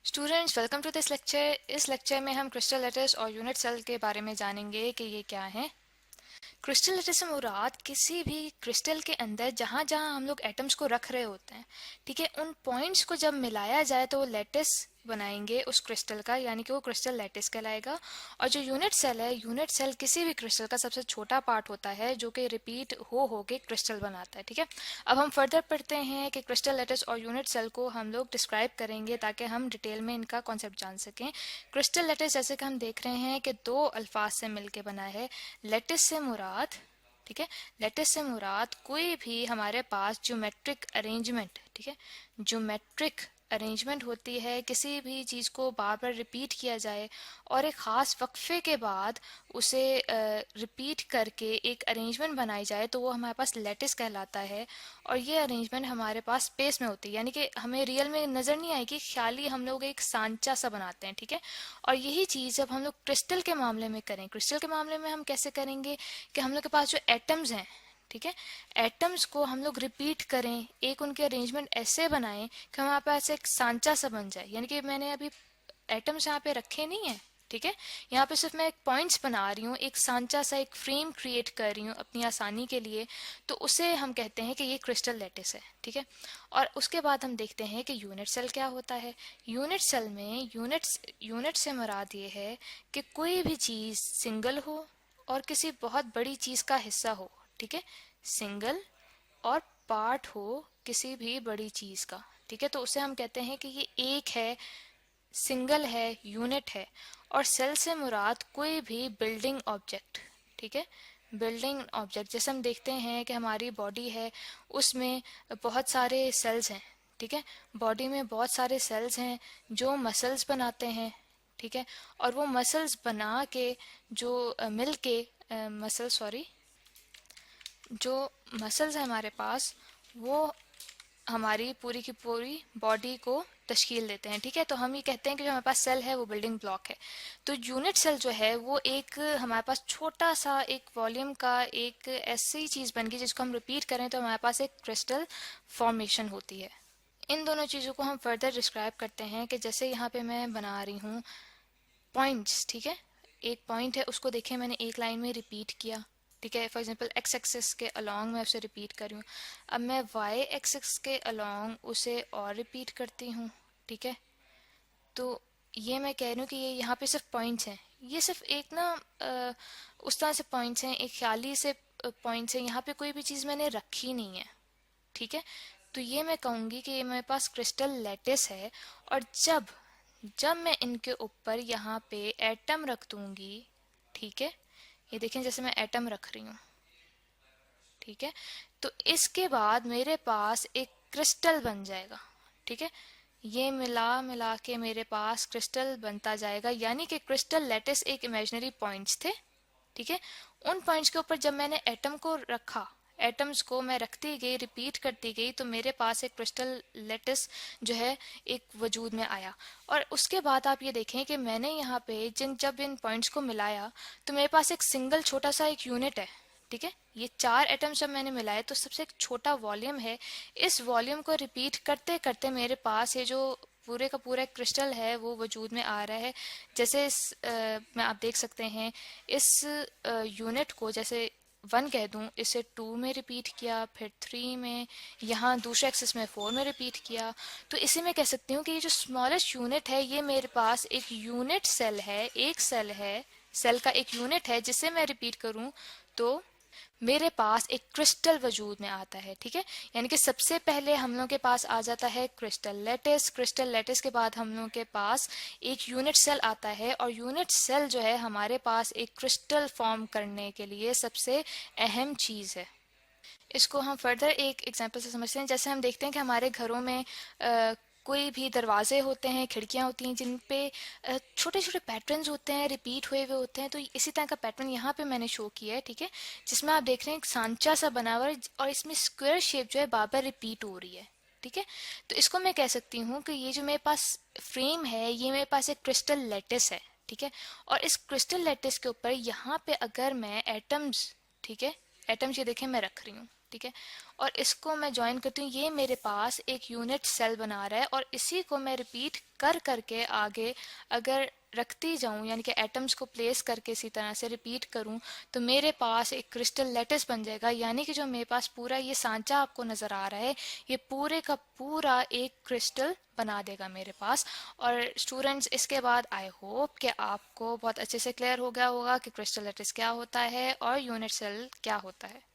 Students welcome to this lecture. इस lecture में हम क्रिस्टल लेटिस और यूनिट सेल के बारे में जानेंगे कि ये क्या है। क्रिस्टल लेटिस से मुराद किसी भी क्रिस्टल के अंदर जहाँ जहाँ हम लोग एटम्स को रख रहे होते हैं, ठीक है, उन पॉइंट्स को जब मिलाया जाए तो वो लेटिस बनाएंगे उस क्रिस्टल का, यानी कि वो क्रिस्टल लेटिस कहलाएगा। और जो यूनिट सेल है, यूनिट सेल किसी भी क्रिस्टल का सबसे छोटा पार्ट होता है जो कि रिपीट हो के क्रिस्टल बनाता है। ठीक है, अब हम फर्दर पढ़ते हैं कि क्रिस्टल लेटिस और यूनिट सेल को हम लोग डिस्क्राइब करेंगे ताकि हम डिटेल में इनका कॉन्सेप्ट जान सकें। क्रिस्टल लेटिस जैसे कि हम देख रहे हैं कि दो अल्फाज से मिलके बना है। लेटिस से मुराद, ठीक है, लेटिस से मुराद कोई भी हमारे पास ज्योमेट्रिक अरेंजमेंट, ठीक है, ज्योमेट्रिक अरेंजमेंट होती है, किसी भी चीज़ को बार बार रिपीट किया जाए और एक ख़ास वक्फे के बाद उसे रिपीट करके एक अरेंजमेंट बनाई जाए तो वो हमारे पास लेटिस कहलाता है। और ये अरेंजमेंट हमारे पास स्पेस में होती है, यानी कि हमें रियल में नज़र नहीं आएगी, ख्याली हम लोग एक सांचा सा बनाते हैं। ठीक है, और यही चीज़ जब हम लोग क्रिस्टल के मामले में करें, क्रिस्टल के मामले में हम कैसे करेंगे कि हम लोग के पास जो एटम्स हैं, ठीक है, एटम्स को हम लोग रिपीट करें, एक उनके अरेंजमेंट ऐसे बनाएं कि हमारे पास एक सांचा सा बन जाए। यानी कि मैंने अभी एटम्स यहाँ पे रखे नहीं है, ठीक है, यहाँ पे सिर्फ मैं एक पॉइंट्स बना रही हूँ, एक सांचा सा एक फ्रेम क्रिएट कर रही हूँ अपनी आसानी के लिए, तो उसे हम कहते हैं कि ये क्रिस्टल लेटिस है। ठीक है, और उसके बाद हम देखते हैं कि यूनिट सेल क्या होता है। यूनिट सेल में यूनिट से मुराद ये है कि कोई भी चीज़ सिंगल हो और किसी बहुत बड़ी चीज़ का हिस्सा हो। ठीक है, सिंगल और पार्ट हो किसी भी बड़ी चीज़ का। ठीक है, तो उसे हम कहते हैं कि ये एक है, सिंगल है, यूनिट है। और सेल से मुराद कोई भी बिल्डिंग ऑब्जेक्ट, ठीक है, बिल्डिंग ऑब्जेक्ट जैसे हम देखते हैं कि हमारी बॉडी है, उसमें बहुत सारे सेल्स हैं। ठीक है, बॉडी में बहुत सारे सेल्स हैं जो मसल्स बनाते हैं। ठीक है, और वो मसल्स बना के जो मिल के मसल सॉरी जो मसल्स हैं हमारे पास, वो हमारी पूरी की पूरी बॉडी को तश्कील देते हैं। ठीक है, तो हम ये कहते हैं कि जो हमारे पास सेल है वो बिल्डिंग ब्लॉक है। तो यूनिट सेल जो है वो एक हमारे पास छोटा सा एक वॉल्यूम का एक ऐसी चीज़ बन गई जिसको हम रिपीट करें तो हमारे पास एक क्रिस्टल फॉर्मेशन होती है। इन दोनों चीज़ों को हम फर्दर डिस्क्राइब करते हैं कि जैसे यहाँ पे मैं बना रही हूँ पॉइंट्स। ठीक है, एक पॉइंट है, उसको देखें मैंने एक लाइन में रिपीट किया। ठीक है, फॉर एग्जांपल एक्स एक्सिस के अलोंग मैं उसे रिपीट कर रही हूँ। अब मैं वाई एक्सिस के अलोंग उसे और रिपीट करती हूँ। ठीक है, तो ये मैं कह रही हूँ कि ये यहाँ पे सिर्फ पॉइंट्स हैं, ये सिर्फ एक ना उस तरह से पॉइंट्स हैं, एक ख्याली से पॉइंट्स हैं, यहाँ पे कोई भी चीज़ मैंने रखी नहीं है। ठीक है, तो ये मैं कहूँगी कि ये मेरे पास क्रिस्टल लेटिस है। और जब जब मैं इनके ऊपर यहाँ पे एटम रख दूंगी, ठीक है, ये देखें जैसे मैं एटम रख रही हूँ, ठीक है, तो इसके बाद मेरे पास एक क्रिस्टल बन जाएगा। ठीक है, ये मिला मिला के मेरे पास क्रिस्टल बनता जाएगा, यानी कि क्रिस्टल लेटिस एक इमेजिनरी पॉइंट्स थे। ठीक है, उन पॉइंट्स के ऊपर जब मैंने एटम को रखा, एटम्स को मैं रखती गई, रिपीट करती गई, तो मेरे पास एक क्रिस्टल लेटिस जो है एक वजूद में आया। और उसके बाद आप ये देखें कि मैंने यहाँ पे जब इन पॉइंट्स को मिलाया तो मेरे पास एक सिंगल छोटा सा एक यूनिट है। ठीक है, ये चार एटम्स जब मैंने मिलाए तो सबसे एक छोटा वॉल्यूम है। इस वॉल्यूम को रिपीट करते करते मेरे पास ये जो पूरे का पूरा क्रिस्टल है वो वजूद में आ रहा है। जैसे में आप देख सकते हैं इस यूनिट को, जैसे 1 कह दूं, इसे 2 में रिपीट किया, फिर 3 में, यहाँ दूसरे एक्सिस में 4 में रिपीट किया। तो इसे मैं कह सकती हूँ कि ये जो स्मॉलेस्ट यूनिट है ये मेरे पास एक यूनिट सेल है, एक सेल है, सेल का एक यूनिट है जिसे मैं रिपीट करूँ तो मेरे पास एक क्रिस्टल वजूद में आता है। ठीक है, यानी कि सबसे पहले हम लोग के पास आ जाता है क्रिस्टल लेटिस, क्रिस्टल लेटिस के बाद हम लोग के पास एक यूनिट सेल आता है, और यूनिट सेल जो है हमारे पास एक क्रिस्टल फॉर्म करने के लिए सबसे अहम चीज़ है। इसको हम फर्दर एक एग्जांपल से समझते हैं। जैसे हम देखते हैं कि हमारे घरों में कोई भी दरवाजे होते हैं, खिड़कियां होती हैं जिन पे छोटे छोटे पैटर्न्स होते हैं, रिपीट हुए हुए होते हैं। तो इसी तरह का पैटर्न यहाँ पे मैंने शो किया है। ठीक है, जिसमें आप देख रहे हैं एक सांचा सा बना हुआ है और इसमें स्क्वायर शेप जो है बार बार रिपीट हो रही है। ठीक है, तो इसको मैं कह सकती हूँ कि ये जो मेरे पास फ्रेम है ये मेरे पास एक क्रिस्टल लेटिस है। ठीक है, और इस क्रिस्टल लेटिस के ऊपर यहाँ पे अगर मैं एटम्स, ठीक है, एटम्स ये देखें मैं रख रही हूँ, ठीक है। और इसको मैं ज्वाइन करती हूँ, ये मेरे पास एक यूनिट सेल बना रहा है और इसी को मैं रिपीट कर करके आगे अगर रखती जाऊँ, यानी कि एटम्स को प्लेस करके इसी तरह से रिपीट करूँ, तो मेरे पास एक क्रिस्टल लैटिस बन जाएगा। यानी कि जो मेरे पास पूरा ये सांचा आपको नज़र आ रहा है, ये पूरे का पूरा एक क्रिस्टल बना देगा मेरे पास। और स्टूडेंट्स, इसके बाद आई होप कि आपको बहुत अच्छे से क्लियर हो गया होगा कि क्रिस्टल लैटिस क्या होता है और यूनिट सेल क्या होता है।